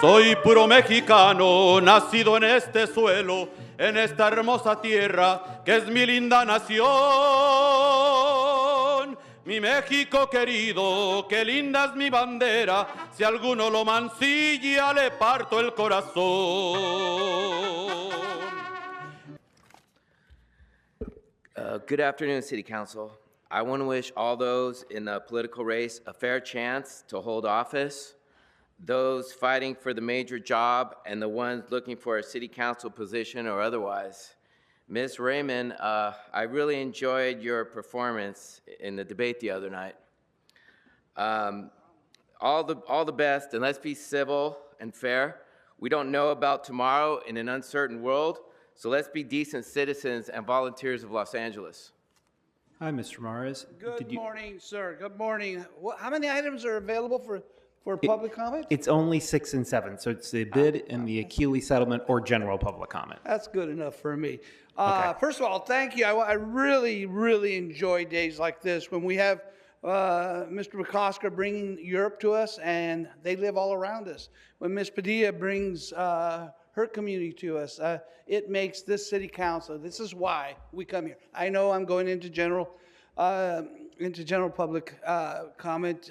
Soy puro mexicano, nacido en este suelo, en esta hermosa tierra que es mi linda nación. Mi México querido, qué linda es mi bandera, si alguno lo mancilla le parto el corazón. Good afternoon, City Council. I want to wish all those in the political race a fair chance to hold office, those fighting for the major job, and the ones looking for a City Council position or otherwise. Ms. Raymond, I really enjoyed your performance in the debate the other night. All the best, and let's be civil and fair. We don't know about tomorrow in an uncertain world, so let's be decent citizens and volunteers of Los Angeles. Hi, Mr. Morris. Good morning, sir. Good morning. How many items are available for public comment? It's only 6 and 7, so it's the bid and the Achille settlement or general public comment. That's good enough for me. Okay. First of all, thank you. I really, really enjoy days like this when we have Mr. McCosker bringing Europe to us, and they live all around us. When Ms. Padilla brings her community to us, it makes this city council. This is why we come here. I know I'm going into general public comment.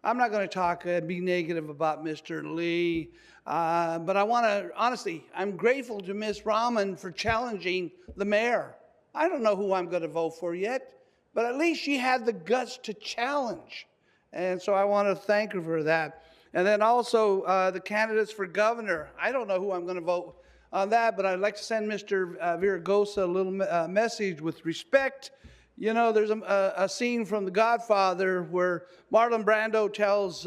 I'm not going to talk be negative about Mr. Lee, but I want to honestly. I'm grateful to Ms. Rahman for challenging the mayor. I don't know who I'm going to vote for yet, but at least she had the guts to challenge, and so I want to thank her for that. And then also the candidates for governor. I don't know who I'm going to vote on that, but I'd like to send Mr. Viragosa a little message with respect. You know, there's a scene from The Godfather where Marlon Brando tells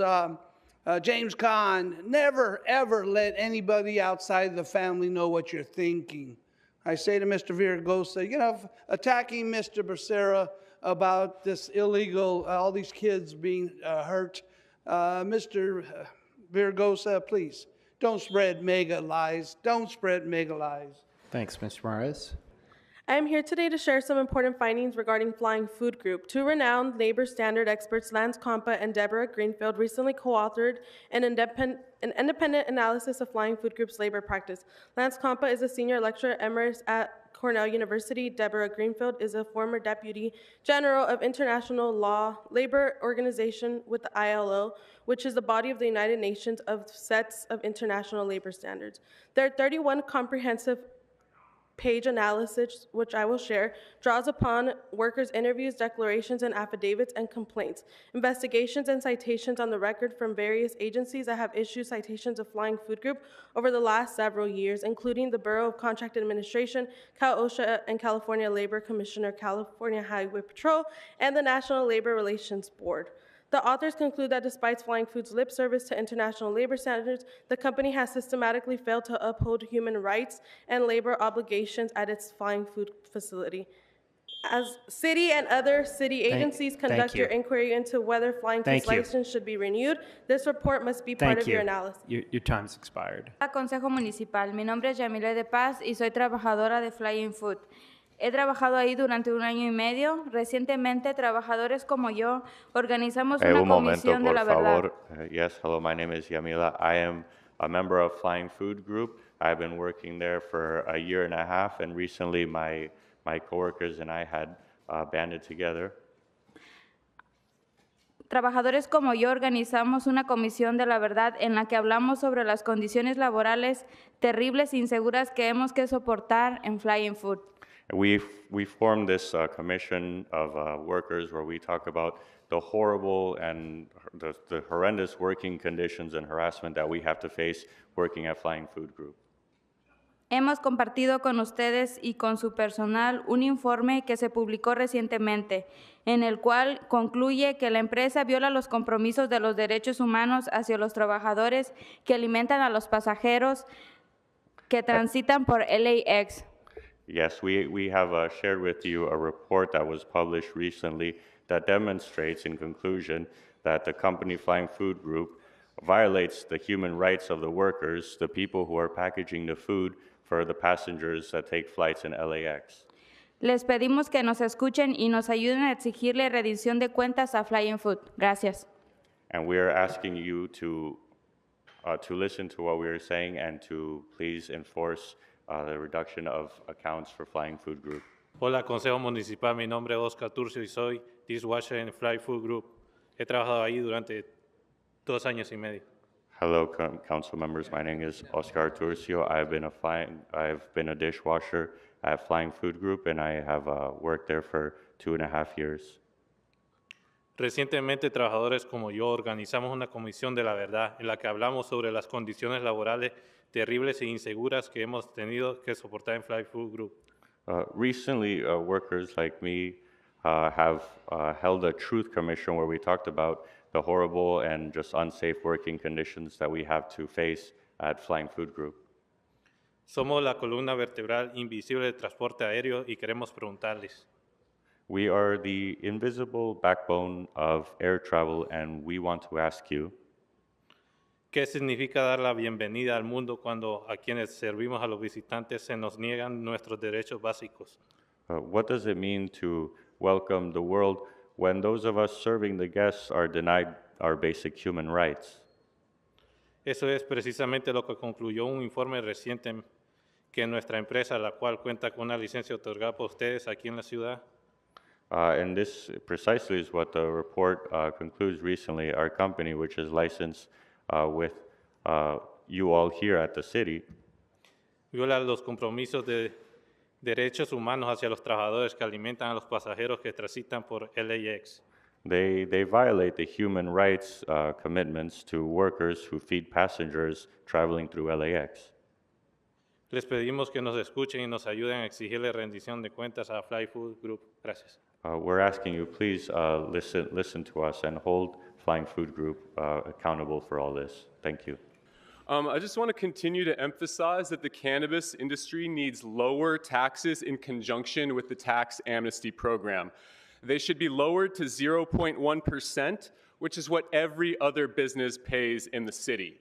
James Caan, never, ever let anybody outside the family know what you're thinking. I say to Mr. Viragosa, you know, attacking Mr. Becerra about this illegal, all these kids being hurt, Mr. Viragosa, please, don't spread mega lies. Don't spread mega lies. Thanks, Mr. Morris. I am here today to share some important findings regarding Flying Food Group. Two renowned labor standard experts, Lance Compa and Deborah Greenfield, recently co-authored an independent analysis of Flying Food Group's labor practice. Lance Compa is a senior lecturer emeritus at Cornell University. Deborah Greenfield is a former Deputy General of International Law Labor Organization with the ILO, which is the body of the United Nations of sets of international labor standards. Their 31 comprehensive page analysis, which I will share, draws upon workers' interviews, declarations, and affidavits and complaints, investigations and citations on the record from various agencies that have issued citations of Flying Food Group over the last several years, including the Bureau of Contract Administration, Cal-OSHA, and California Labor Commissioner, California Highway Patrol, and the National Labor Relations Board. The authors conclude that despite Flying Food's lip service to international labor standards, the company has systematically failed to uphold human rights and labor obligations at its Flying Food facility. As city and other city agencies conduct your inquiry into whether Flying Food's license should be renewed, this report must be part of your analysis. Your time's expired. Consejo Municipal. Mi nombre es Yamile de Paz y soy trabajadora de Flying Food. He trabajado ahí durante 1 año y medio. Recientemente, trabajadores como yo organizamos una comisión de la verdad. Yes, hello, my name is Yamila. I am a member of Flying Food Group. I've been working there for 1.5 years, and recently my coworkers and I had banded together. Trabajadores como yo organizamos una comisión de la verdad en la que hablamos sobre las condiciones laborales terribles e inseguras que hemos que soportar en Flying Food. We formed this commission of workers where we talk about the horrible and the horrendous working conditions and harassment that we have to face working at Flying Food Group. Hemos compartido con ustedes y con su personal un informe que se publicó recientemente, en el cual concluye que la empresa viola los compromisos de los derechos humanos hacia los trabajadores que alimentan a los pasajeros que transitan por LAX. Yes, we have shared with you a report that was published recently that demonstrates, in conclusion, that the company Flying Food Group violates the human rights of the workers, the people who are packaging the food for the passengers that take flights in LAX. Les pedimos que nos escuchen y nos ayuden a exigirle rendición de cuentas a Flying Food. Gracias. And we are asking you to to listen to what we are saying and to please enforce the reduction of accounts for Flying Food Group. Hola, Consejo Municipal. Mi nombre es Oscar Turcio y soy dishwasher en Fly Food Group. He trabajado ahí durante 2 años y medio. Hello, council members. My name is Oscar Turcio. I've been a dishwasher at Flying Food Group, and I have worked there for 2.5 years. Recientemente, trabajadores como yo organizamos una comisión de la verdad en la que hablamos sobre las condiciones laborales terribles e inseguras que hemos tenido que soportar en Fly Food Group. Recently, workers like me have held a truth commission where we talked about the horrible and just unsafe working conditions that we have to face at Flying Food Group. Somos la columna vertebral invisible del transporte aéreo y queremos preguntarles, We are the invisible backbone of air travel, and we want to ask you, ¿qué significa dar la bienvenida al mundo cuando a quienes servimos a los visitantes se nos niegan nuestros derechos básicos? what does it mean to welcome the world when those of us serving the guests are denied our basic human rights? Eso es precisamente lo que concluyó un informe reciente que nuestra empresa, la cual cuenta con una licencia otorgada por ustedes aquí en la ciudad, And this precisely is what the report concludes recently. Our company, which is licensed with you all here at the city, viola los compromisos de derechos humanos hacia los trabajadores que alimentan a los pasajeros que transitan por LAX. they violate the human rights commitments to workers who feed passengers traveling through LAX. Les pedimos que nos escuchen y nos ayuden a exigirle rendición de cuentas a Fly Food Group. Gracias. We're asking you, please listen to us and hold Flying Food Group accountable for all this. Thank you. I just want to continue to emphasize that the cannabis industry needs lower taxes in conjunction with the tax amnesty program. They should be lowered to 0.1%, which is what every other business pays in the city.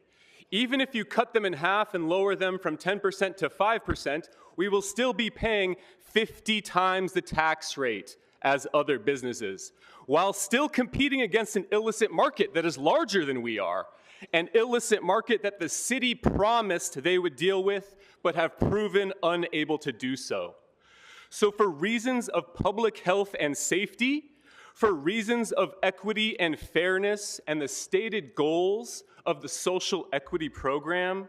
Even if you cut them in half and lower them from 10% to 5%, we will still be paying 50 times the tax rate as other businesses, while still competing against an illicit market that is larger than we are, an illicit market that the city promised they would deal with, but have proven unable to do so. So for reasons of public health and safety, for reasons of equity and fairness and the stated goals of the social equity program,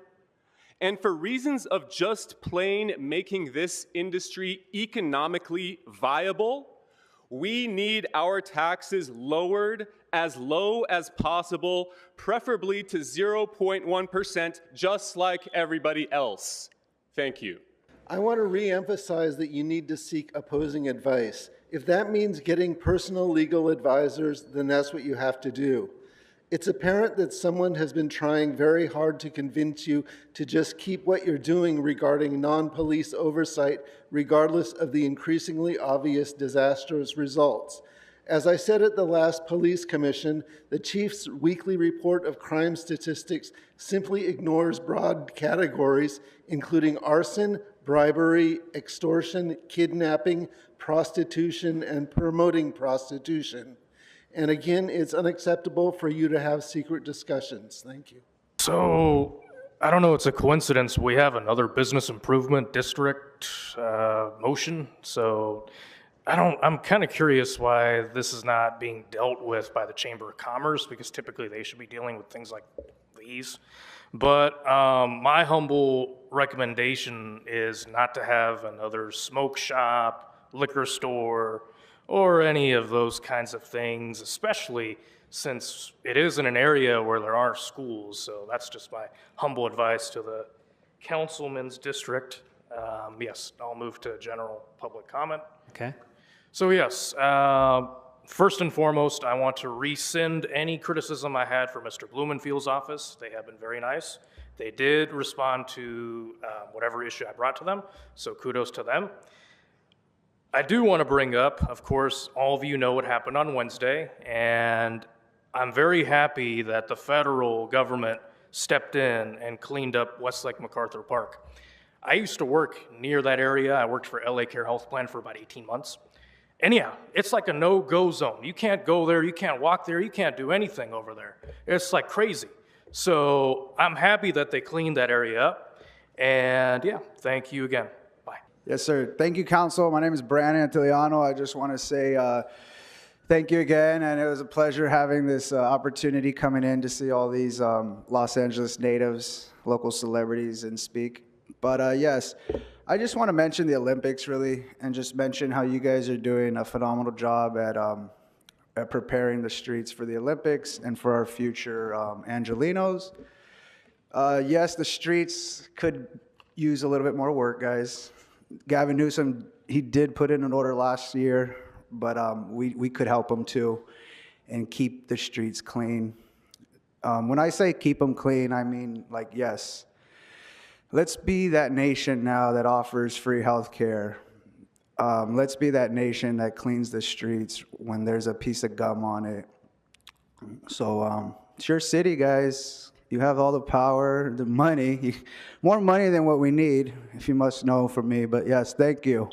and for reasons of just plain making this industry economically viable, we need our taxes lowered as low as possible, preferably to 0.1%, just like everybody else. Thank you. I want to re-emphasize that you need to seek opposing advice. If that means getting personal legal advisors, then that's what you have to do. It's apparent that someone has been trying very hard to convince you to just keep what you're doing regarding non-police oversight, regardless of the increasingly obvious disastrous results. As I said at the last police commission, the chief's weekly report of crime statistics simply ignores broad categories, including arson, bribery, extortion, kidnapping, prostitution, and promoting prostitution. And again, it's unacceptable for you to have secret discussions. Thank you. So, I don't know, it's a coincidence. We have another business improvement district motion. So, I'm kind of curious why this is not being dealt with by the Chamber of Commerce, because typically they should be dealing with things like these. But my humble recommendation is not to have another smoke shop, liquor store, or any of those kinds of things, especially since it is in an area where there are schools. So that's just my humble advice to the councilman's district. Yes, I'll move to general public comment. Okay. So yes, first and foremost, I want to rescind any criticism I had for Mr. Blumenfield's office. They have been very nice. They did respond to whatever issue I brought to them, so kudos to them. I do want to bring up, of course, all of you know what happened on Wednesday, and I'm very happy that the federal government stepped in and cleaned up Westlake MacArthur Park. I used to work near that area. I worked for LA Care Health Plan for about 18 months. And yeah, it's like a no-go zone. You can't go there, you can't walk there, you can't do anything over there. It's like crazy. So I'm happy that they cleaned that area up. And yeah, thank you again. Bye. Yes, sir. Thank you, Council. My name is Brandon Antiliano. I just want to say thank you again, and it was a pleasure having this opportunity coming in to see all these Los Angeles natives, local celebrities, and speak. But yes, I just want to mention the Olympics, really, and just mention how you guys are doing a phenomenal job at preparing the streets for the Olympics and for our future Angelinos. Yes, the streets could use a little bit more work, guys. Gavin Newsom, he did put in an order last year, but we could help him too and keep the streets clean. When I say keep them clean, I mean, like, yes, let's be that nation now that offers free health care. Let's be that nation that cleans the streets when there's a piece of gum on it. So it's your city, guys. You have all the power, the money, more money than what we need, if you must know from me. But yes, thank you.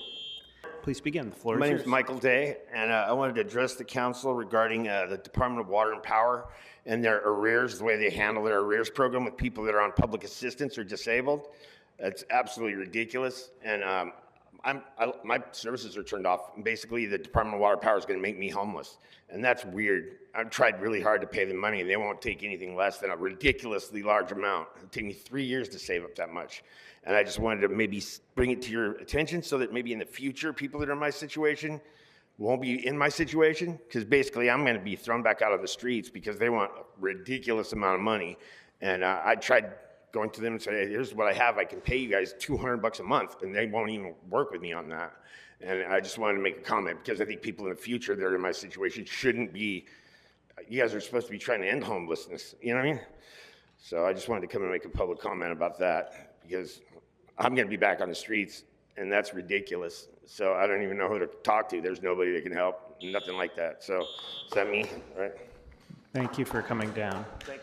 Please begin. The floor is My name yours. is Michael Day, and I wanted to address the council regarding the Department of Water and Power and their arrears, the way they handle their arrears program with people that are on public assistance or disabled. It's absolutely ridiculous, and my services are turned off. And basically, the Department of Water and Power is going to make me homeless, and that's weird. I've tried really hard to pay them money, and they won't take anything less than a ridiculously large amount. It'll take me 3 years to save up that much. And I just wanted to maybe bring it to your attention so that maybe in the future, people that are in my situation won't be in my situation, because basically I'm going to be thrown back out of the streets because they want a ridiculous amount of money. And I tried going to them and say, hey, here's what I have. I can pay you guys $200 a month, and they won't even work with me on that. And I just wanted to make a comment because I think people in the future that are in my situation shouldn't be. You guys are supposed to be trying to end homelessness. You know what I mean? So I just wanted to come and make a public comment about that because I'm going to be back on the streets, and that's ridiculous. So I don't even know who to talk to. There's nobody that can help, nothing like that. So is that me? All right. Thank you for coming down.